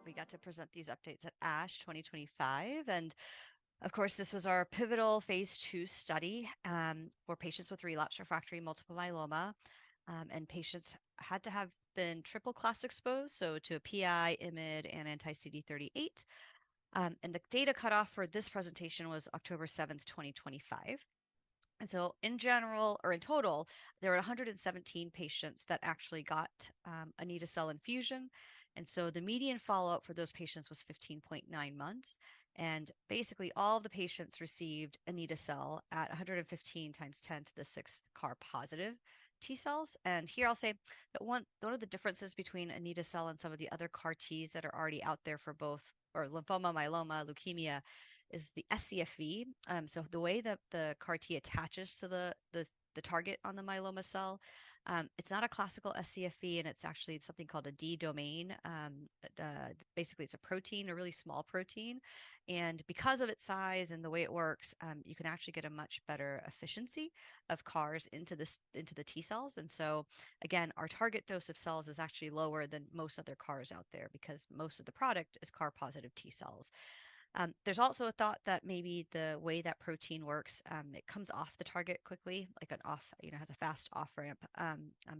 We got to present these updates at ASH 2025. And of course, this was our pivotal phase 2 study for patients with relapsed refractory multiple myeloma. And patients had to have been triple class exposed, so to a PI, IMiD, and anti-CD38. And the data cutoff for this presentation was October 7th, 2025. And so in general, or in total, there were 117 patients that actually got anito-cel infusion. And so the median follow-up for those patients was 15.9 months. And basically all of the patients received anito-cel at 115 times 10 to the 6th CAR positive T cells. And here I'll say that one of the differences between anito-cel and some of the other CAR Ts that are already out there for both, or lymphoma, myeloma, leukemia, is the scFv. So the way that the CAR T attaches to the target on the myeloma cell, it's not a classical scFv, and it's actually something called a D domain. Basically, it's a protein, a really small protein. And because of its size and the way it works, you can actually get a much better efficiency of CARs into the T cells. And so, again, our target dose of cells is actually lower than most other CARs out there because most of the product is CAR positive T cells. There's also a thought that maybe the way that protein works, it comes off the target quickly, like an off, has a fast off ramp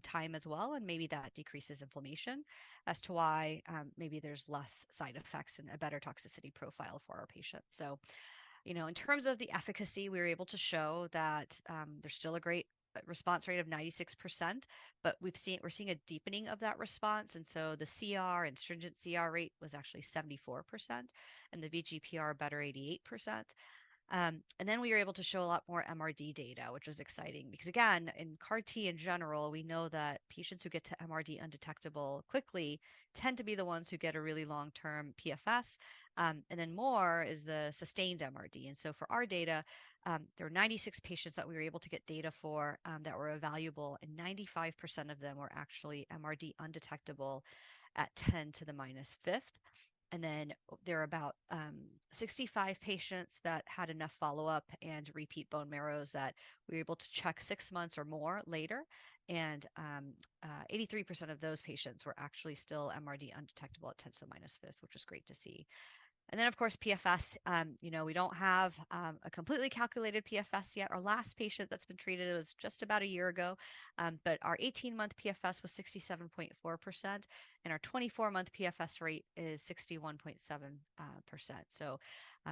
time as well. And maybe that decreases inflammation as to why maybe there's less side effects and a better toxicity profile for our patients. So, in terms of the efficacy, we were able to show that there's still a great response rate of 96%, but we're seeing a deepening of that response. And so the CR and stringent CR rate was actually 74%, and the VGPR better 88%. And then we were able to show a lot more MRD data, which was exciting because, again, in CAR T in general, we know that patients who get to MRD undetectable quickly tend to be the ones who get a really long-term PFS. And then more is the sustained MRD. And so for our data, there were 96 patients that we were able to get data for that were evaluable, and 95% of them were actually MRD undetectable at 10 to the minus fifth. And then there are about 65 patients that had enough follow-up and repeat bone marrows that we were able to check 6 months or more later. And 83% of those patients were actually still MRD undetectable at 10 to the minus fifth, which was great to see. And then, of course, PFS, we don't have a completely calculated PFS yet. Our last patient that's been treated was just about a year ago, but our 18-month PFS was 67.4%, and our 24-month PFS rate is 61.7%. So,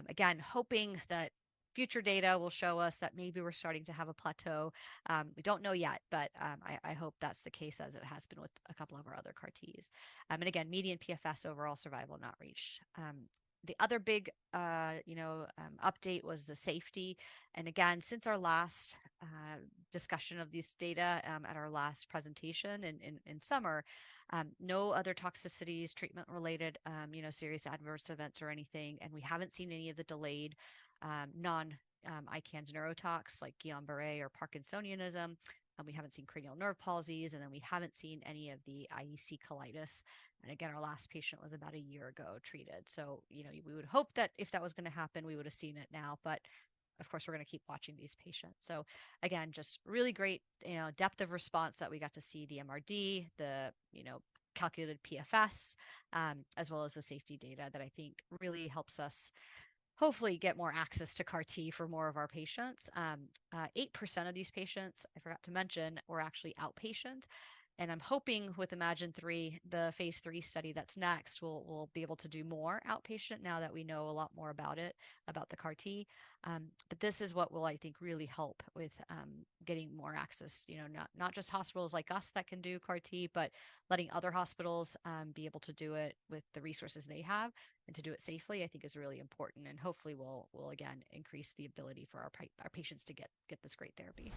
again, hoping that future data will show us that maybe we're starting to have a plateau. We don't know yet, but I hope that's the case, as it has been with a couple of our other CAR Ts. And again, median PFS overall survival not reached. The other big, update was the safety. And again, since our last discussion of these data at our last presentation in summer, no other toxicities, treatment-related, serious adverse events or anything. And we haven't seen any of the delayed non-ICANS neurotox like Guillain-Barré or Parkinsonianism. We haven't seen cranial nerve palsies, and then we haven't seen any of the IEC colitis. And again, our last patient was about a year ago treated. So, we would hope that if that was going to happen, we would have seen it now. But of course, we're going to keep watching these patients. So again, just really great, depth of response that we got to see, the MRD, the, calculated PFS, as well as the safety data that I think really helps us hopefully get more access to CAR T for more of our patients. 8% of these patients, I forgot to mention, were actually outpatient. And I'm hoping with iMMagine-3, the phase 3 study that's next, we'll be able to do more outpatient now that we know a lot more about it, about the CAR T. But this is what will, I think, really help with getting more access, not just hospitals like us that can do CAR T, but letting other hospitals be able to do it with the resources they have and to do it safely, I think is really important. And hopefully we'll again, increase the ability for our patients to get this great therapy.